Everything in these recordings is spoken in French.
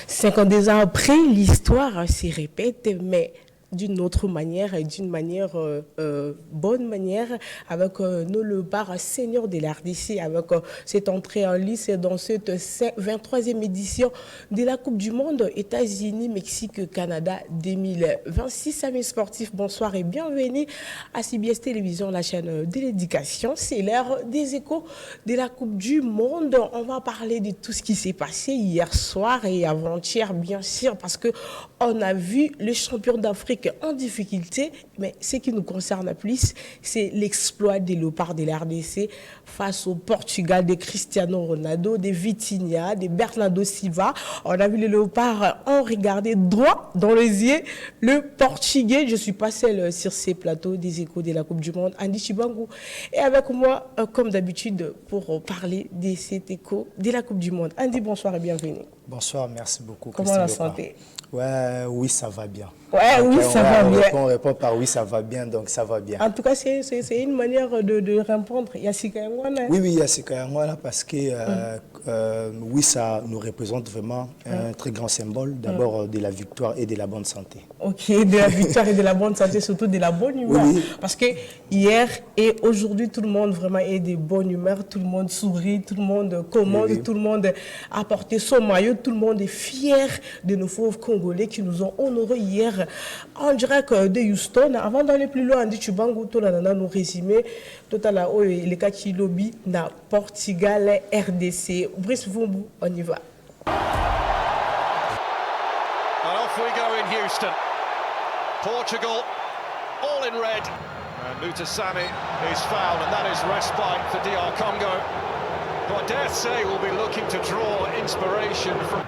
52 ans après, l'histoire se répète, mais d'une autre manière et d'une manière bonne manière avec nous le bar senior de l'RDC avec cette entrée en lice dans cette 23e édition de la Coupe du Monde États-Unis, Mexique, Canada 2026. Amis sportifs, bonsoir et bienvenue à CBS Télévision, la chaîne de l'éducation. C'est l'heure des échos de la Coupe du Monde. On va parler de tout ce qui s'est passé hier soir et avant-hier, bien sûr, parce que on a vu le champion d'Afrique en difficulté, mais ce qui nous concerne plus, c'est l'exploit des léopards de la RDC face au Portugal de Cristiano Ronaldo, de Vitinha, de Bernardo Silva. On a vu les léopards ont regardé droit dans les yeux le Portugais. Je ne suis pas seule sur ces plateaux des échos de la Coupe du Monde, Andy Chibangu. Et avec moi, comme d'habitude, pour parler de cet écho de la Coupe du Monde. Andy, bonsoir et bienvenue. Bonsoir, merci beaucoup. Comment la santé? Oui, ça va bien. Ouais, donc, oui, ça va bien. On répond par oui, ça va bien, donc ça va bien. En tout cas, c'est une manière de répondre. Il y a Oui, il y a Sikayangwana parce que oui, ça nous représente vraiment un très grand symbole, d'abord de la victoire et de la bonne santé. Ok, de la victoire et de la bonne santé, surtout de la bonne humeur. Oui. Parce que hier et aujourd'hui, tout le monde vraiment est de bonne humeur, tout le monde sourit, tout le monde commande, tout le monde a porté son maillot, tout le monde est fier de nos fauves Congolais qui nous ont honorés hier en direct de Houston. Avant d'aller plus loin, Andy Chibangu, nous résumer total le cas qui lobby na Portugal RDC. Brice Vumbu, on y va. And off we go in Houston. Portugal, all in red. And Mutasami is fouled, and that is respite for DR Congo, who I dare say will be looking to draw inspiration from.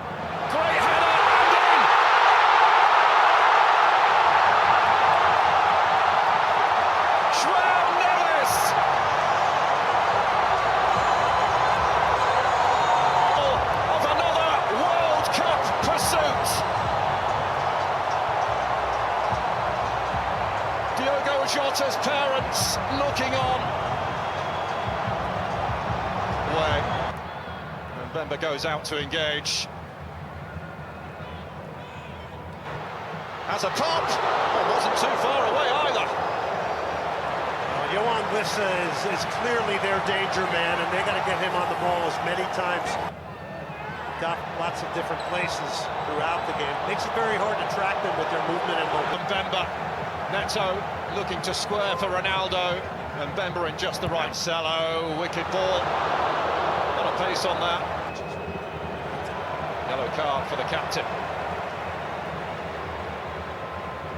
Great header, and in! João Neves! Of another World Cup pursuit. Diogo Jota's parents looking on. Away. And Bemba goes out to engage. Has a pop. Oh, wasn't too far away either. Yohan Wissa is clearly their danger man, and they got to get him on the ball as many times. Got lots of different places throughout the game. Makes it very hard to track them with their movement and momentum. Bemba, Neto looking to square for Ronaldo, and Bemba in just the right cello. Wicked ball. A lot of pace on that. Yellow card for the captain.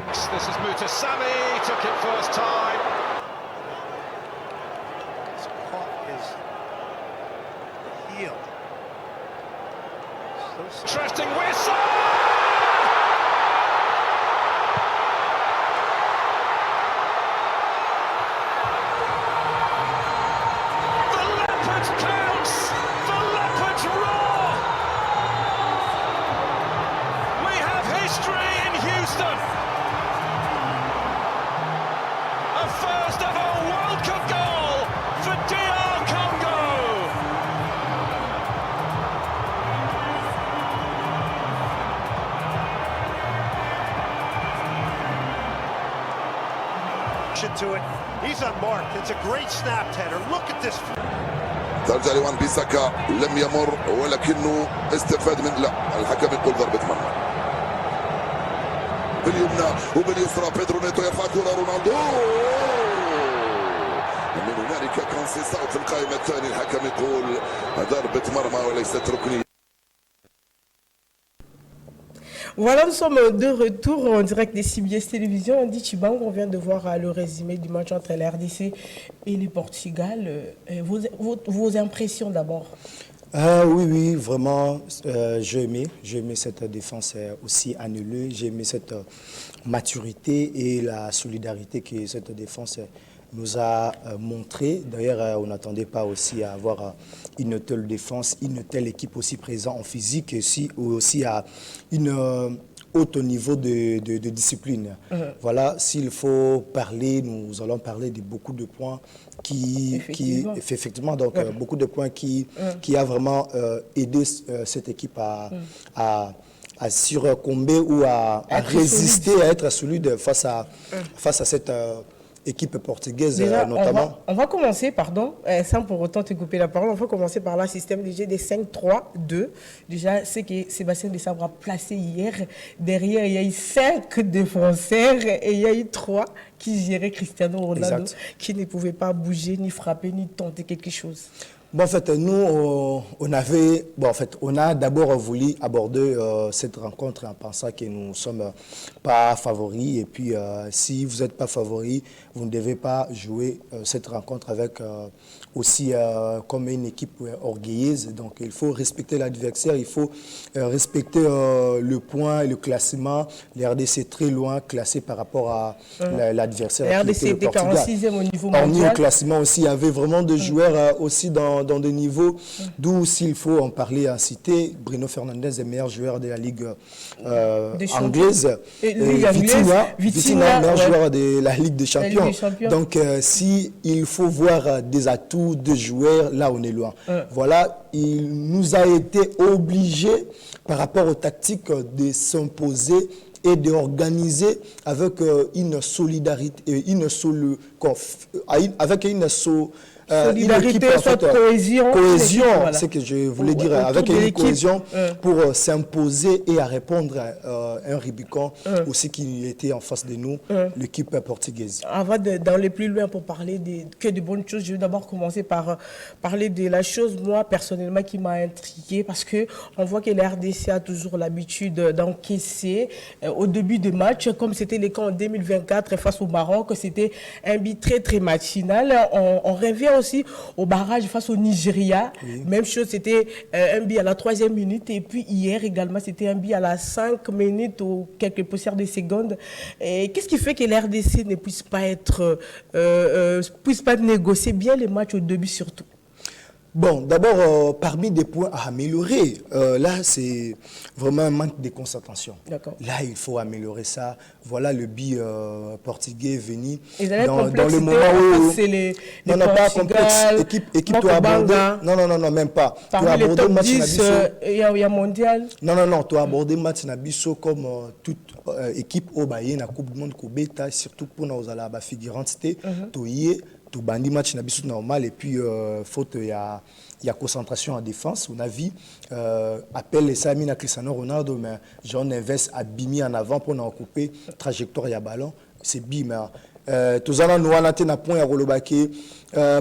This is Mutasami, took it first time. He's caught his heel. Interesting whistle! The Leopards pounce! The Leopards roar! We have history in Houston! A first ever World Cup goal for DR Congo! To it. He's unmarked. It's a great snap header. Look at this. ترجع لوان بيساكا لم يمر ولكنه استفاد من لا الحكم يقول ضربة مرمى باليمنى وباليسرى بيدرو نيتو يرفع كرة رونالدو ومن هنالك كونسيساو في القائمة الثانية الحكم يقول ضربة مرمى وليست ركنية. Voilà, nous sommes de retour en direct des CBS Télévision. Andy Chibangu, on vient de voir le résumé du match entre la RDC et le Portugal. Vos impressions d'abord? Oui, vraiment, j'ai aimé cette défense aussi annulée. J'ai aimé cette maturité et la solidarité que cette défense nous a montré. D'ailleurs, on n'attendait pas aussi à avoir une telle défense, une telle équipe aussi présente en physique et aussi à une haut niveau de discipline. Voilà, s'il faut parler, nous allons parler de beaucoup de points effectivement donc beaucoup de points qui a vraiment aidé cette équipe à surcomber ou à résister, solide. à être solide face à cette équipe portugaise Déjà, notamment. on va commencer, sans pour autant te couper la parole, on va commencer par le système de jeu des 5-3-2. Déjà, ce que Sébastien Desabre a placé hier, derrière, il y a eu 5 défenseurs et il y a eu 3 qui géraient Cristiano Ronaldo, qui ne pouvaient pas bouger, ni frapper, ni tenter quelque chose. Bon, en fait, nous, on a d'abord voulu aborder cette rencontre en pensant que nous ne sommes pas favoris. Et puis, si vous n'êtes pas favoris, vous ne devez pas jouer cette rencontre avec aussi comme une équipe orgueilleuse. Donc, il faut respecter l'adversaire, il faut respecter le point, le classement. Les RDC est très loin classé par rapport à l'adversaire. Les RDC était 46e au niveau mondial. Parmi le classement aussi, il y avait vraiment des joueurs aussi dans des niveaux d'où, s'il faut en parler, en citer, Bruno Fernandes est meilleur joueur de la Ligue anglaise. Et Vitinha, meilleur joueur de la Ligue des Champions. Donc, si il faut voir des atouts de joueurs, là, on est loin. Voilà, il nous a été obligé, par rapport aux tactiques, de s'imposer et d'organiser avec une solidarité, solidarité, cohésion. Cohésion, voilà. C'est ce que je voulais dire, avec une cohésion pour s'imposer et à répondre à un Rubicon aussi qui était en face de nous, l'équipe portugaise. Avant d'aller plus loin pour parler de bonnes choses, je vais d'abord commencer par parler de la chose, moi, personnellement, qui m'a intriguée, parce qu'on voit que la RDC a toujours l'habitude d'encaisser au début de match, comme c'était le cas en 2024 face au Maroc. C'était un but très, très matinal. On revient aussi au barrage face au Nigeria. Oui. Même chose, c'était un but à la 3e minute. Et puis hier également, c'était un but à la 5 minutes ou quelques poussières de secondes. Qu'est-ce qui fait que l'RDC ne puisse pas négocier bien les matchs au début surtout? Bon, d'abord, parmi des points à améliorer, là, c'est vraiment un manque de concentration. Là, il faut améliorer ça. Voilà le but portugais venu dans le moment où... Non, pas complexe. Équipe, tu as abordé... Non, même pas. Tu as abordé le match Nabisso. Il y a mondial. Non, tu as abordé le match Nabisso comme toute équipe au Bayern, la Coupe du Monde, surtout pour nous, à la figurante, tout bandi match na biso normal et puis faute il y a concentration en défense. On a vu appel les Samina Cristiano Ronaldo mais Jean Neves a bimi en avant pour nous couper trajectoire il y a ballon c'est bim tous en nous on na point à Rolobake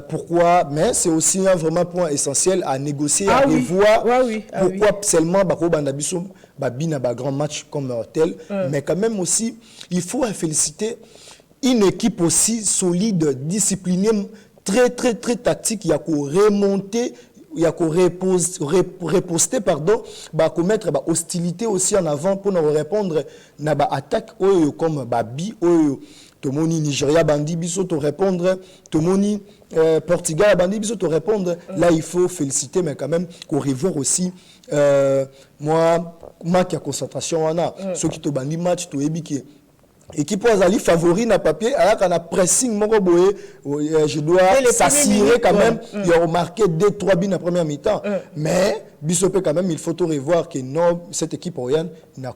pourquoi mais c'est aussi un vraiment point essentiel à négocier à revoir pourquoi seulement bako banda biso babina ba grand match comme tel mais quand même aussi il faut féliciter une équipe aussi solide, disciplinée, très tactique, il y a qu'à remonter, il y a qu'à reposter, mettre hostilité aussi en avant pour nous répondre à l'attaque comme Babi, Tomoni Nigeria, Bandi Biso, te répondre, Tomoni Portugal, Bandi Biso, te répondre. Là, il faut féliciter, mais quand même, qu'on revoie aussi, moi, qui a concentration, on a ceux qui te bandi match, tu es biqué. Équipe Azali favori na papier alors qu'on a pressing mon boye je dois s'assurer quand même il y a remarqué 2-3 buts en première mi-temps mais Bissopé quand même il faut tout revoir que non cette équipe orienne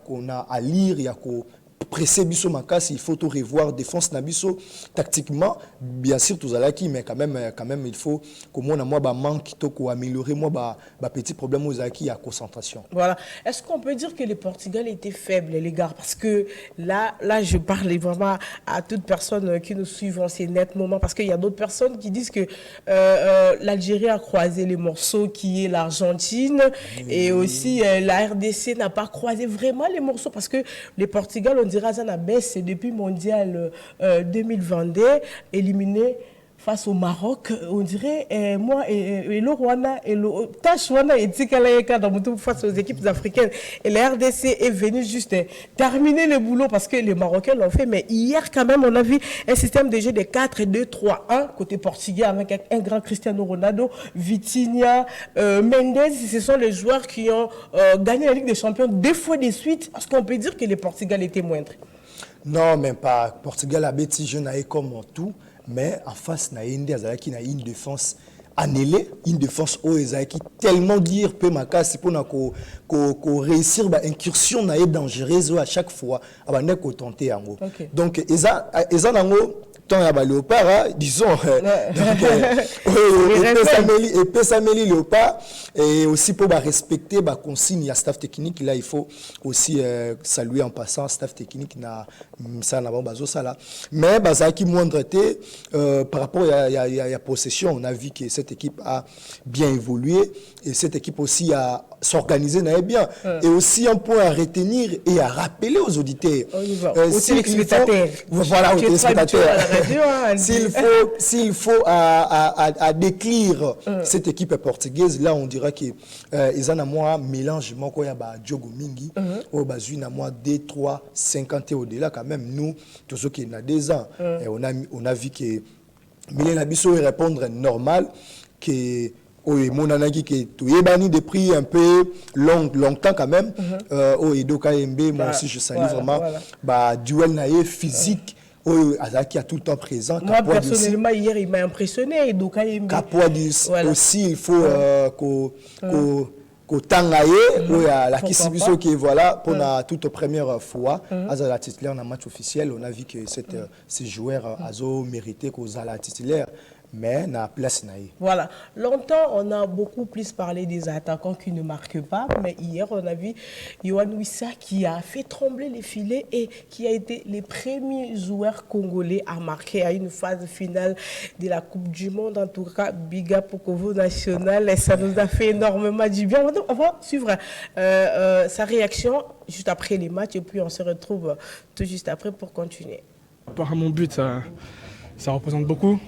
on a à lire il y a qu'au presser Bisso Makas il faut tout revoir défense na Bisso tactiquement bien sûr tous alaki mais quand même il faut comment on a moi manque to améliorer moi petit problème aux acquis à concentration. Voilà, est-ce qu'on peut dire que le Portugal était faible les gars parce que là je parle vraiment à toute personne qui nous suivent en ces nets moments parce qu'il y a d'autres personnes qui disent que l'Algérie a croisé les morceaux qui est l'Argentine et aussi la RDC n'a pas croisé vraiment les morceaux parce que le Portugal on dirait ça n'a baissé depuis mondial 2022 éliminé face au Maroc, on dirait, moi, et le Rwanda, et le Tachwana, et Tsikalaeka, face aux équipes africaines. Et la RDC est venue juste terminer le boulot parce que les Marocains l'ont fait. Mais hier, quand même, on a vu un système de jeu de 4-2-3-1, côté portugais, avec un grand Cristiano Ronaldo, Vitinha, Mendes. Ce sont les joueurs qui ont gagné la Ligue des Champions 2 fois de suite. Est-ce qu'on peut dire que le Portugal était moindre? Non, même pas. Portugal a bêti, je n'ai comme tout. Mais en face, il y a une défense annuler une défense qui tellement dire peu makasi pour réussir ba incursion na dangereuse à chaque fois abandé ko tenter yango. Donc eza nango tant ya ba léopard disons et Pessameli léopard et aussi pour respecter ba consigne ya staff technique là il faut aussi saluer en passant staff technique na ça na bazo sala mais bazaki moindre par rapport à possession on a vu que cette équipe a bien évolué et cette équipe aussi a s'organisé bien et aussi un point à retenir et à rappeler aux auditeurs aussi les spectateurs voilà aux téléspectateurs s'il faut à décrire cette équipe portugaise là on dirait que ils ont moi mélange moko ya ba Diogo Mingi au bazui na moi 2 3 50 et au-delà quand même nous tous ceux qui n'a 2 ans et on a vu que Milen Abisso répondre normal que mon anagi que tu es banni de prix un peu longtemps quand même au Edoka MB moi aussi je salue vraiment bah duel naïe physique qui a tout le temps présent. Moi personnellement hier il m'a impressionné Edoka MB. Aussi il faut qu'au Tangaye la Kisibiso qui est voilà pour la toute première fois à la titulaire dans match officiel on a vu que ces joueurs azo mérité qu'aux à la titulaire mais na place naïe. Voilà, longtemps on a beaucoup plus parlé des attaquants qui ne marquent pas, mais hier on a vu Yohan Wissa qui a fait trembler les filets et qui a été les premiers joueurs congolais à marquer à une phase finale de la Coupe du Monde. En tout cas, big up au Congo national, et ça nous a fait énormément du bien. On va suivre sa réaction juste après les matchs et puis on se retrouve tout juste après pour continuer. Par mon but, ça représente beaucoup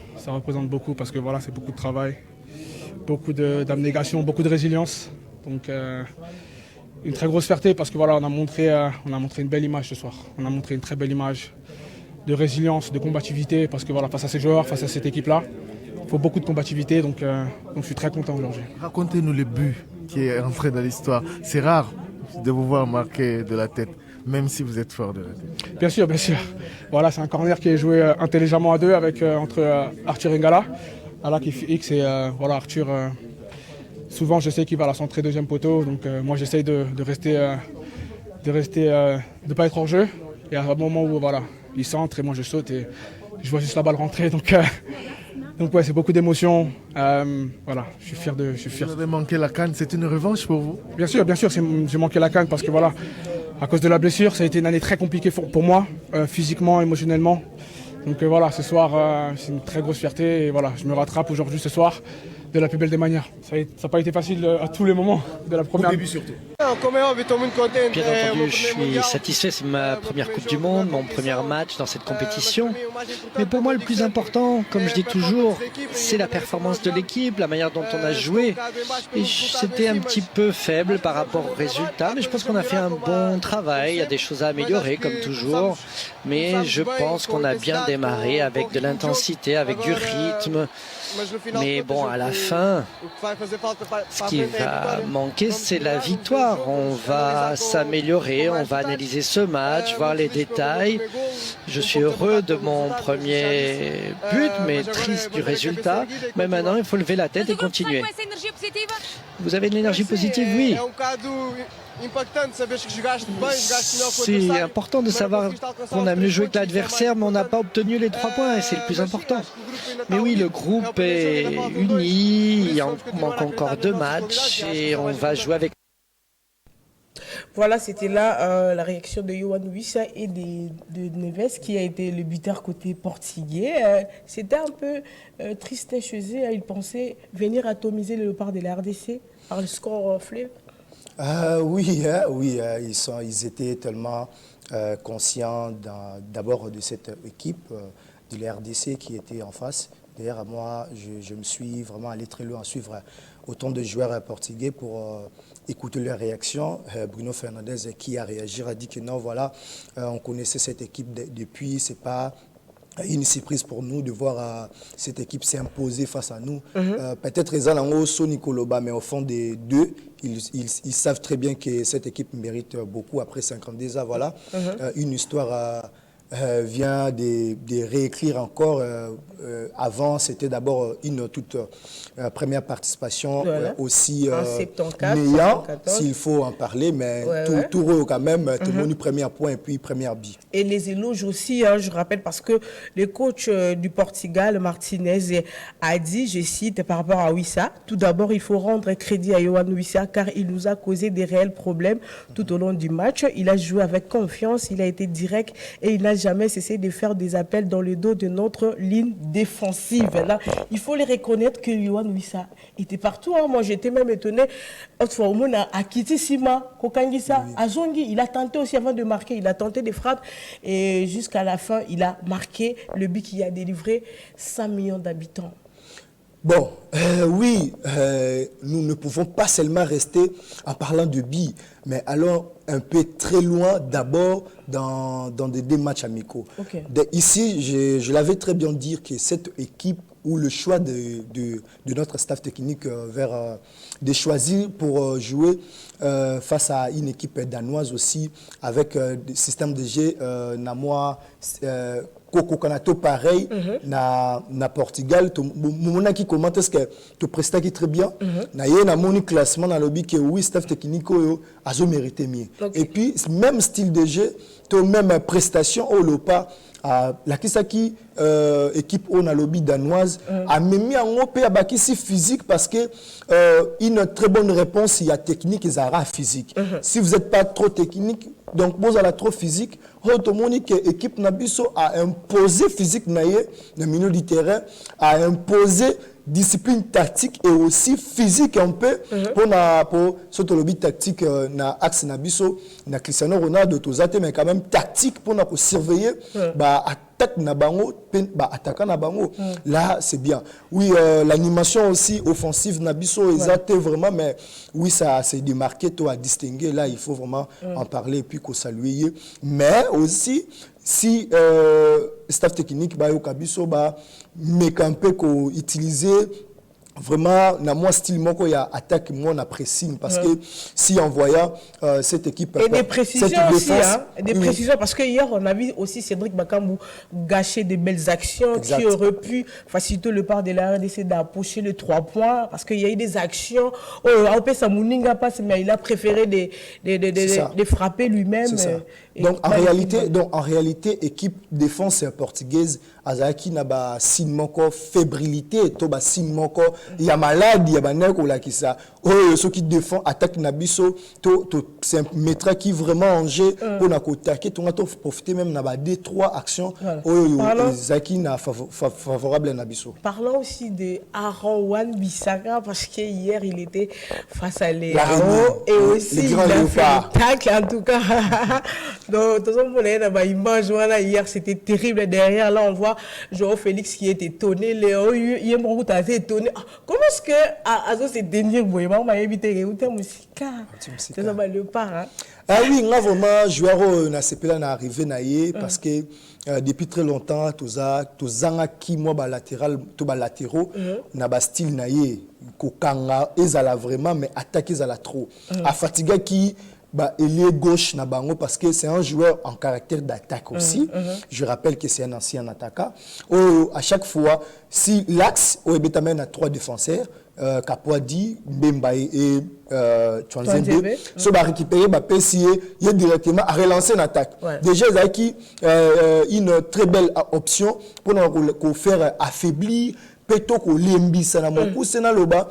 parce que voilà, c'est beaucoup de travail, beaucoup d'abnégation, beaucoup de résilience. Donc une très grosse fierté parce que voilà, on a montré une belle image ce soir. On a montré une très belle image de résilience, de combativité parce que voilà, face à ces joueurs, face à cette équipe-là, il faut beaucoup de combativité. Donc je suis très content aujourd'hui. Racontez-nous le but qui est entré dans l'histoire. C'est rare de vous voir marquer de la tête. Même si vous êtes fort de la tête. Bien sûr, bien sûr. Voilà, c'est un corner qui est joué intelligemment à deux entre Arthur Ngala, Ala qui fait X et voilà, Arthur. Souvent, je sais qu'il va à la centrer deuxième poteau, donc moi j'essaye de pas être hors jeu. Et à un moment où voilà, il centre et moi je saute et je vois juste la balle rentrer, donc ouais, c'est beaucoup d'émotions. Voilà, je suis fier. Vous avez manqué la CAN, c'est une revanche pour vous? Bien sûr, j'ai manqué la CAN parce que voilà. À cause de la blessure, ça a été une année très compliquée pour moi, physiquement, émotionnellement. Donc voilà, ce soir, c'est une très grosse fierté et voilà, je me rattrape aujourd'hui ce soir de la plus belle des manières. Ça n'a pas été facile à tous les moments de la première. Au début surtout. Bien entendu, je suis satisfait, c'est ma première Coupe du Monde, mon premier match dans cette compétition. Mais pour moi, le plus important, comme je dis toujours, c'est la performance de l'équipe, la manière dont on a joué. Et c'était un petit peu faible par rapport aux résultats, mais je pense qu'on a fait un bon travail. Il y a des choses à améliorer, comme toujours. Mais je pense qu'on a bien démarré avec de l'intensité, avec du rythme. Mais bon, à la fin, ce qui va manquer, c'est la victoire. On va s'améliorer, on va analyser ce match, voir les détails. Je suis heureux de mon premier but, mais triste du résultat. Mais maintenant, il faut lever la tête et continuer. Vous avez de l'énergie positive, oui. C'est important de savoir qu'on a mieux joué que l'adversaire, mais on n'a pas obtenu les 3 points et c'est le plus important. Mais oui, le groupe est uni, il manque encore 2 matchs et on va jouer avec. Voilà, c'était là la réaction de Yohan Wissa et de Neves qui a été le buteur côté portugais. C'était un peu triste chez eux. Ils pensaient venir atomiser le Léopard de la RDC par le score fleuve. Oui, ils étaient tellement conscients d'abord de cette équipe de la RDC qui était en face. D'ailleurs, moi, je me suis vraiment allé très loin à suivre autant de joueurs portugais pour écouter leur réaction. Bruno Fernandes qui a réagi a dit que non, voilà, on connaissait cette équipe depuis, c'est pas une surprise pour nous de voir cette équipe s'imposer face à nous. Peut-être ils ont Sony Koloba, mais au fond des deux, ils savent très bien que cette équipe mérite beaucoup après 52 ans. Voilà, une histoire vient de réécrire encore. Avant, c'était d'abord une toute première participation, aussi meilleure, s'il faut en parler, mais tout quand même, tout le monde eu premier point et puis première bille. Et les éloges aussi, hein, je rappelle, parce que le coach du Portugal, Martinez, a dit, je cite, par rapport à Wissa, tout d'abord, il faut rendre crédit à Yohan Wissa car il nous a causé des réels problèmes tout au long du match. Il a joué avec confiance, il a été direct et il n'a jamais cessé de faire des appels dans le dos de notre ligne défensive. Là, il faut les reconnaître que Yohan Wissa était partout. Hein. Moi, j'étais même étonné. Autrefois, au monde a quitté Sima, Kokangisa, Azongi. Il a tenté aussi avant de marquer, il a tenté des frappes et jusqu'à la fin, il a marqué le but qui a délivré 5 millions d'habitants. Bon, oui, nous ne pouvons pas seulement rester en parlant de billes, mais allons un peu très loin d'abord dans des matchs amicaux. Okay. Ici, je l'avais très bien dit que cette équipe ou le choix de notre staff technique de choisir pour jouer face à une équipe danoise aussi avec des systèmes de jeu namois Coco Kanato pareil na Portugal mon qui commente est-ce que tu prestes qui très bien na yé na mon classement dans le lobby que oui staff technique a mérité mieux et puis même style de jeu to même prestation au lopa la Kisaki équipe on a lobby danoise a même mis en opé à bakisi physique parce que une très bonne réponse il y a technique et zara physique si vous n'êtes pas trop technique donc vous allez trop physique autonomique équipe Nabiso a imposé physique naie le milieu du terrain a imposé discipline tactique et aussi physique un peu pour ce lobby tactique na axe Nabiso na Cristiano Ronaldo tozate mais quand même tactique pour nous surveiller attaque na bango attaquant na bango là c'est bien oui l'animation aussi offensive Nabiso exacte vraiment mais oui ça c'est démarqué toi à distinguer là il faut vraiment en parler et puis qu'on saluer mais aussi si staff technique ba yo kabiso ba mekampe ko utiliser vraiment na moi style moko ya attaque moi na pressing parce que si en voyant cette équipe et des précisions aussi hein, des précisions parce que hier on a vu aussi Cédric Bakambu gâcher de belles actions qui auraient pu faciliter le part de la RDC d'approcher le 3 points parce qu'il y a eu des actions Aopé Samuninga passe mais il a préféré de frapper lui-même donc en réalité équipe défense portugaise azaki na ba signe moko fébrilité to ba signe moko il y a maladie il y a baneko la qui ça ceux qui défend attaque nabiso to c'est un maître qui vraiment en jeu pour na attaquer to ngato profiter même na ba 2-3 actions zaki na favorable nabiso. Parlons aussi de Aaron Wan-Bissaka parce que hier il était face à Léao et aussi il a fait le tacle en tout cas. Donc tout le monde a ba image voilà hier c'était terrible derrière là on voit Joao Félix qui est étonné Léo il est beaucoup assez étonné comment est-ce que Azo c'est dernier boy m'a évité écouter musique c'est ça le part ah oui on a vraiment joueur na sepela na arrivé na yé parce que depuis très longtemps tozanga qui moi ba latéral to ba latéraux na ba style na yé kokanga ezala vraiment mais attaquer ezala trop a fatiga qui ailier gauche na bango parce que c'est un joueur en caractère d'attaque aussi. Je rappelle que c'est un ancien attaquant. À chaque fois, si l'axe au Betamène a 3 défenseurs, Kapouadi, Mbemba et Tchouanzembe, se va récupérer, il est directement à relancer une attaque. Déjà, il y a une très belle option pour nous faire affaiblir. Peto ko lembisa na moku sena loba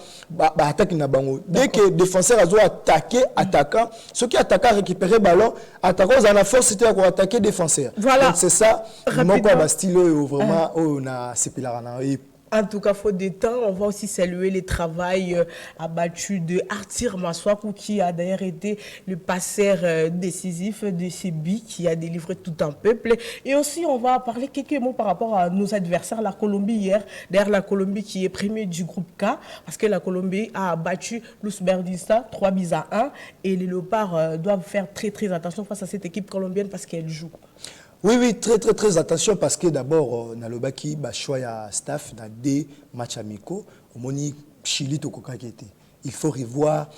attaque na bango dès que défenseur a attaquer attaquant ceux qui attaquent récupérer ballon attaquant ont la force de attaquer défenseur voilà. Donc c'est ça mon quoi style vraiment on a sepilarana. En tout cas, faute de temps, on va aussi saluer le travail abattu de Arthur Maswaku qui a d'ailleurs été le passeur décisif de ce but qui a délivré tout un peuple. Et aussi, on va parler quelques mots par rapport à nos adversaires, la Colombie hier. D'ailleurs, la Colombie qui est premier du groupe K parce que la Colombie a battu l'Ouzbékistan 3-1 et les Léopards doivent faire très très attention face à cette équipe colombienne parce qu'elle joue. Oui, très attention parce que d'abord, dans le baki, choix staff dans des matchs amicaux, au moni Chili to kokakete. il faut revoir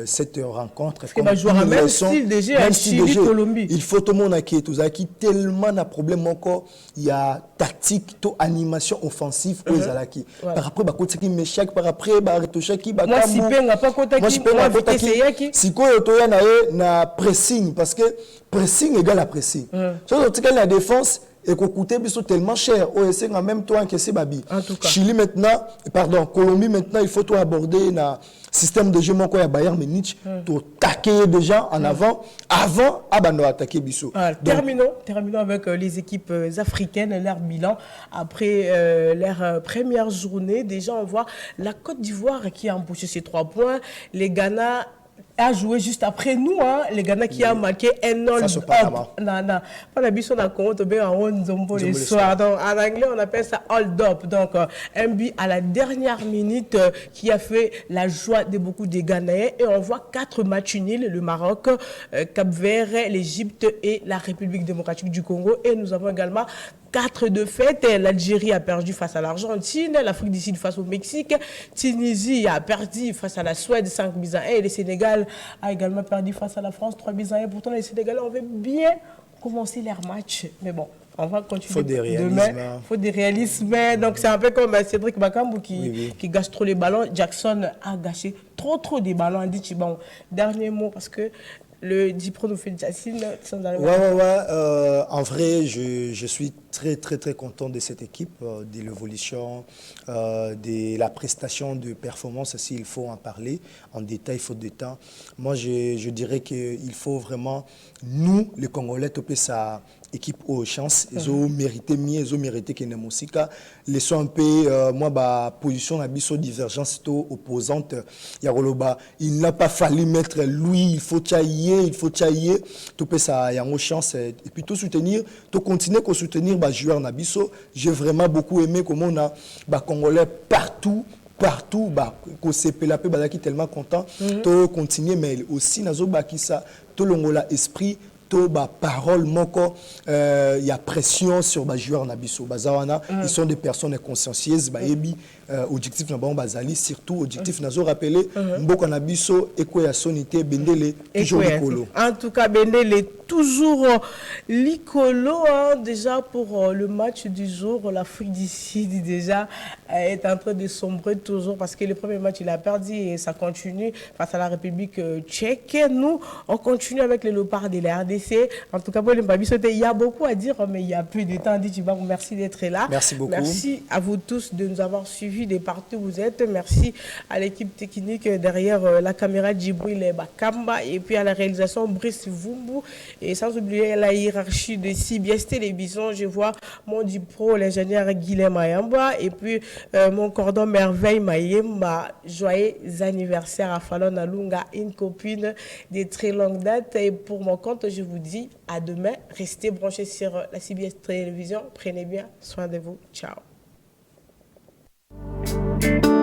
cette rencontre. Parce que jouer même style déjà, Chili, Colombie. Il faut tout le monde qui est tellement de problèmes encore. Il y a tactique, animation offensive aux Alaki. Par après, côté qui m'échappe, par après, retoucher qui moi si pe n'a pas côté qui moi vitesse qui si quoi to na pressing parce que pressing égale à pressing. So tu la défense et qu'on coûtait tellement cher au essayer en même temps encaisser babi. Chili maintenant, pardon, Colombie maintenant, il faut tout aborder na système de jeu mon quoi Bayern Munich pour taquer déjà en avant abandonner attaquer biso. Terminons avec les équipes africaines leur bilan après leur première journée. Déjà on voit la Côte d'Ivoire qui a empoché ses 3 points, les Ghana a joué juste après nous, hein, les Ghana qui a marqué un hold-up. Pas la biche, on a compte, les soirs. Donc, en anglais, on appelle ça hold-up. Donc, un but à la dernière minute qui a fait la joie de beaucoup de Ghanéens. Et on voit 4 matchs nuls, le Maroc, Cap-Vert, l'Égypte et la République démocratique du Congo. Et nous avons également 4 défaites. L'Algérie a perdu face à l'Argentine, l'Afrique du Sud face au Mexique, Tunisie a perdu face à la Suède 5-1 et le Sénégal a également perdu face à la France 3-1. Pourtant, les Sénégalais avaient bien commencé leur match. Mais bon, on va continuer. Il faut des réalismes. Donc c'est un peu comme Cédric Bakambu qui gâche trop les ballons. Jackson a gâché trop des ballons. On dit, bon, dernier mot parce que le Dipro nous fait Jacine. En vrai, je suis très content de cette équipe, de l'évolution, de la prestation de performance. S'il faut en parler en détail, il faut du temps. Moi, je dirais qu'il faut vraiment, nous, les Congolais, toper sa équipe aux chances. Ils ont mérité mieux, ils ont mérité qu'il y ait une musique. Laissons un peu, moi, position à biso divergence opposante. Il n'a pas fallu mettre lui, il faut tailler, toper sa chance. Et puis tout soutenir, tout continuer à soutenir les joueurs Nabiso. J'ai vraiment beaucoup aimé comment on a les Congolais partout, qu'on s'est pelapé, qui tellement content. Tout continuer, mais aussi, tout le monde esprit. Parole, il y a pression sur les joueurs Nabiso. Ils sont des personnes consciencieuses. Objectif bazali surtout objectif nazo rappeler mboko Nabiso eko ya sonité bendele toujours likolo. En tout cas bendele toujours likolo déjà pour le match du jour. L'Afrique du Sud déjà est en train de sombrer toujours parce que le premier match il a perdu et ça continue face à la République tchèque. Nous on continue avec les léopards de la RDC. En tout cas pour les Babiso il y a beaucoup à dire mais il y a plus de temps. Merci d'être là. Merci beaucoup. Merci à vous tous de nous avoir suivis de partout où vous êtes. Merci à l'équipe technique derrière la caméra Djibril Bakamba et puis à la réalisation Brice Vumbu et sans oublier la hiérarchie de CBS Télévision. Je vois mon Dipro, l'ingénieur Guilhem Mayamba et puis mon cordon merveille Mayemba. Joyeux anniversaire à Falon Alunga, une copine de très longue date. Et pour mon compte, je vous dis à demain. Restez branchés sur la CBS Télévision. Prenez bien soin de vous. Ciao.